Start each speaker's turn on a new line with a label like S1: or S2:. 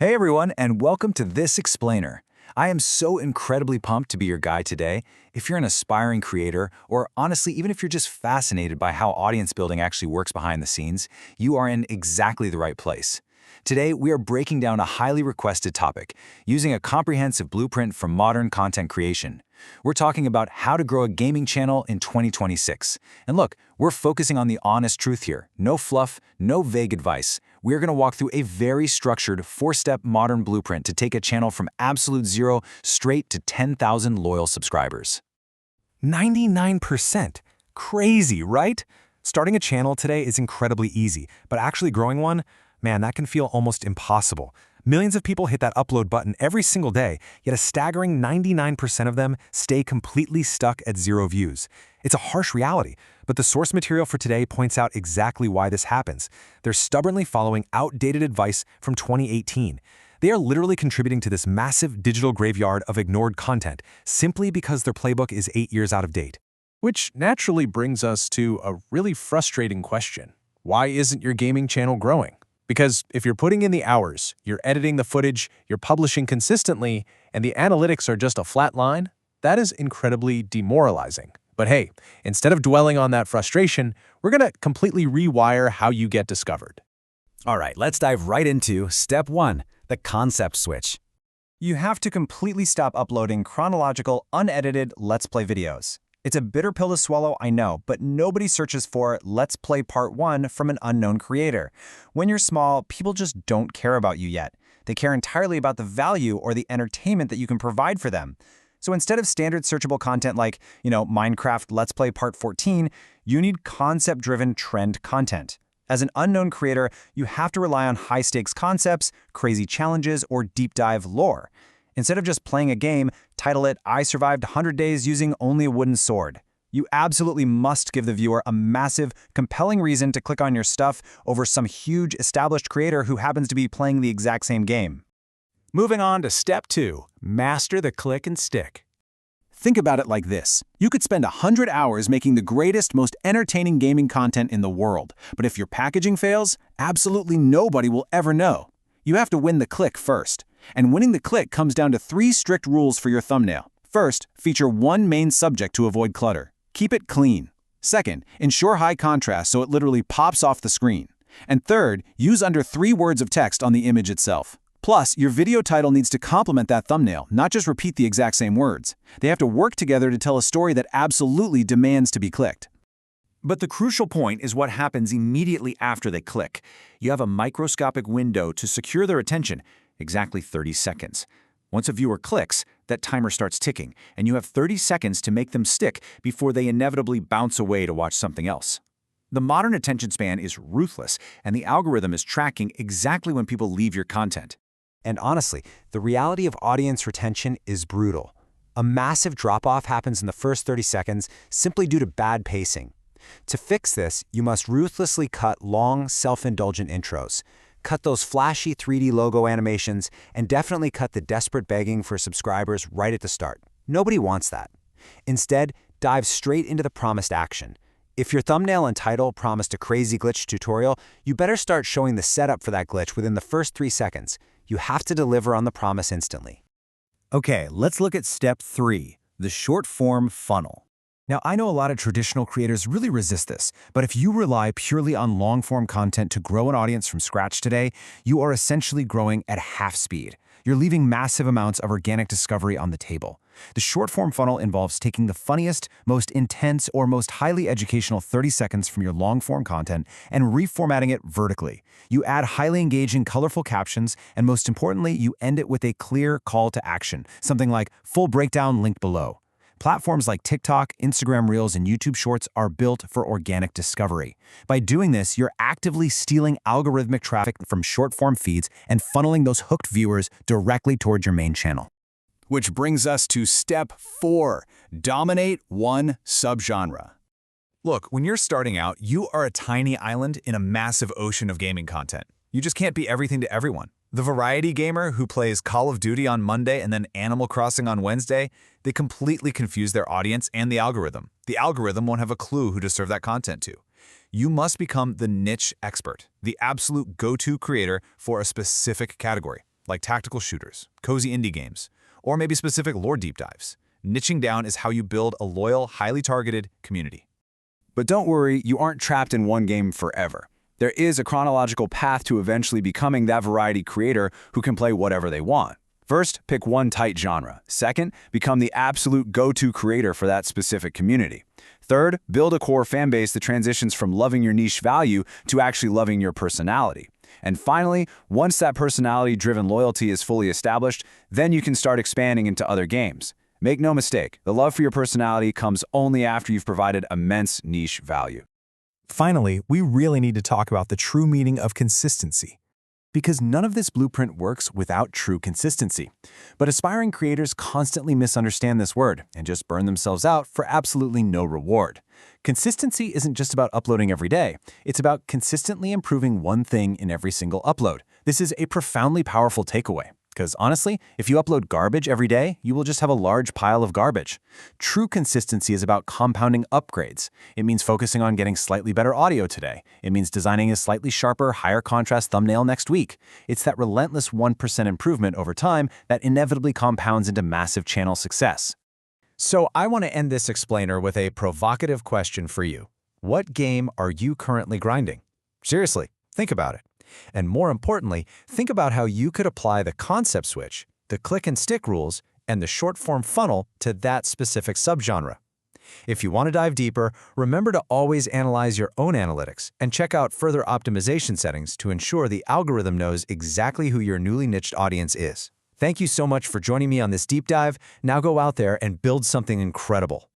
S1: Hey everyone, and welcome to This Explainer. I am so incredibly pumped to be your guide today. If you're an aspiring creator, or honestly, even if you're just fascinated by how audience building actually works behind the scenes, you are in exactly the right place. Today, we are breaking down a highly requested topic, using a comprehensive blueprint for modern content creation. We're talking about how to grow a gaming channel in 2026. And look, we're focusing on the honest truth here. No fluff, no vague advice. We're going to walk through a very structured, four-step modern blueprint to take a channel from absolute zero straight to 10,000 loyal subscribers.
S2: 99%. Crazy, right? Starting a channel today is incredibly easy, but actually growing one, man, that can feel almost impossible. Millions of people hit that upload button every single day, yet a staggering 99% of them stay completely stuck at 0 views. It's a harsh reality, but the source material for today points out exactly why this happens. They're stubbornly following outdated advice from 2018. They are literally contributing to this massive digital graveyard of ignored content simply because their playbook is 8 years out of date.
S3: Which naturally brings us to a really frustrating question. Why isn't your gaming channel growing? Because if you're putting in the hours, you're editing the footage, you're publishing consistently, and the analytics are just a flat line, that is incredibly demoralizing. But hey, instead of dwelling on that frustration, we're going to completely rewire how you get discovered.
S1: All right, let's dive right into Step 1, the concept switch.
S4: You have to completely stop uploading chronological, unedited Let's Play videos. It's a bitter pill to swallow, I know, but nobody searches for Let's Play Part 1 from an unknown creator. When you're small, people just don't care about you yet. They care entirely about the value or the entertainment that you can provide for them. So instead of standard searchable content like, Minecraft Let's Play Part 14, you need concept-driven trend content. As an unknown creator, you have to rely on high-stakes concepts, crazy challenges, or deep-dive lore. Instead of just playing a game, title it, "I survived 100 days using only a wooden sword." You absolutely must give the viewer a massive, compelling reason to click on your stuff over some huge, established creator who happens to be playing the exact same game.
S3: Moving on to Step 2, master the click and stick.
S5: Think about it like this. You could spend 100 hours making the greatest, most entertaining gaming content in the world, but if your packaging fails, absolutely nobody will ever know. You have to win the click first. And winning the click comes down to 3 strict rules for your thumbnail. First, feature one main subject to avoid clutter. Keep it clean. Second, ensure high contrast so it literally pops off the screen. And third, use under 3 words of text on the image itself. Plus, your video title needs to complement that thumbnail, not just repeat the exact same words. They have to work together to tell a story that absolutely demands to be clicked.
S1: But the crucial point is what happens immediately after they click. You have a microscopic window to secure their attention, exactly 30 seconds. Once a viewer clicks, that timer starts ticking, and you have 30 seconds to make them stick before they inevitably bounce away to watch something else. The modern attention span is ruthless, and the algorithm is tracking exactly when people leave your content.
S2: And honestly, the reality of audience retention is brutal. A massive drop-off happens in the first 30 seconds simply due to bad pacing. To fix this, you must ruthlessly cut long, self-indulgent intros. Cut those flashy 3D logo animations, and definitely cut the desperate begging for subscribers right at the start. Nobody wants that. Instead, dive straight into the promised action. If your thumbnail and title promised a crazy glitch tutorial, you better start showing the setup for that glitch within the first 3 seconds. You have to deliver on the promise instantly.
S4: Okay, let's look at Step 3, the short-form funnel. Now, I know a lot of traditional creators really resist this, but if you rely purely on long-form content to grow an audience from scratch today, you are essentially growing at half speed. You're leaving massive amounts of organic discovery on the table. The short-form funnel involves taking the funniest, most intense, or most highly educational 30 seconds from your long-form content and reformatting it vertically. You add highly engaging, colorful captions, and most importantly, you end it with a clear call to action, something like "full breakdown link below." Platforms like TikTok, Instagram Reels, and YouTube Shorts are built for organic discovery. By doing this, you're actively stealing algorithmic traffic from short-form feeds and funneling those hooked viewers directly toward your main channel.
S5: Which brings us to Step 4, dominate one subgenre.
S1: Look, when you're starting out, you are a tiny island in a massive ocean of gaming content. You just can't be everything to everyone. The variety gamer who plays Call of Duty on Monday and then Animal Crossing on Wednesday, they completely confuse their audience and the algorithm. The algorithm won't have a clue who to serve that content to. You must become the niche expert, the absolute go-to creator for a specific category.
S6: like tactical shooters, cozy indie games, or maybe specific lore deep dives. Niching down is how you build a loyal, highly targeted community.
S5: But don't worry, you aren't trapped in one game forever. There is a chronological path to eventually becoming that variety creator who can play whatever they want. First, pick one tight genre. Second, become the absolute go-to creator for that specific community. Third, build a core fanbase that transitions from loving your niche value to actually loving your personality. And finally, once that personality-driven loyalty is fully established, then you can start expanding into other games. Make no mistake, the love for your personality comes only after you've provided immense niche value.
S3: Finally, we really need to talk about the true meaning of consistency. Because none of this blueprint works without true consistency. But aspiring creators constantly misunderstand this word and just burn themselves out for absolutely no reward. Consistency isn't just about uploading every day. It's about consistently improving one thing in every single upload. This is a profoundly powerful takeaway. Because honestly, if you upload garbage every day, you will just have a large pile of garbage. True consistency is about compounding upgrades. It means focusing on getting slightly better audio today. It means designing a slightly sharper, higher contrast thumbnail next week. It's that relentless 1% improvement over time that inevitably compounds into massive channel success.
S2: So I want to end this explainer with a provocative question for you. What game are you currently grinding? Seriously, think about it. And more importantly, think about how you could apply the concept switch, the click and stick rules, and the short-form funnel to that specific subgenre. If you want to dive deeper, remember to always analyze your own analytics and check out further optimization settings to ensure the algorithm knows exactly who your newly niched audience is. Thank you so much for joining me on this deep dive. Now go out there and build something incredible.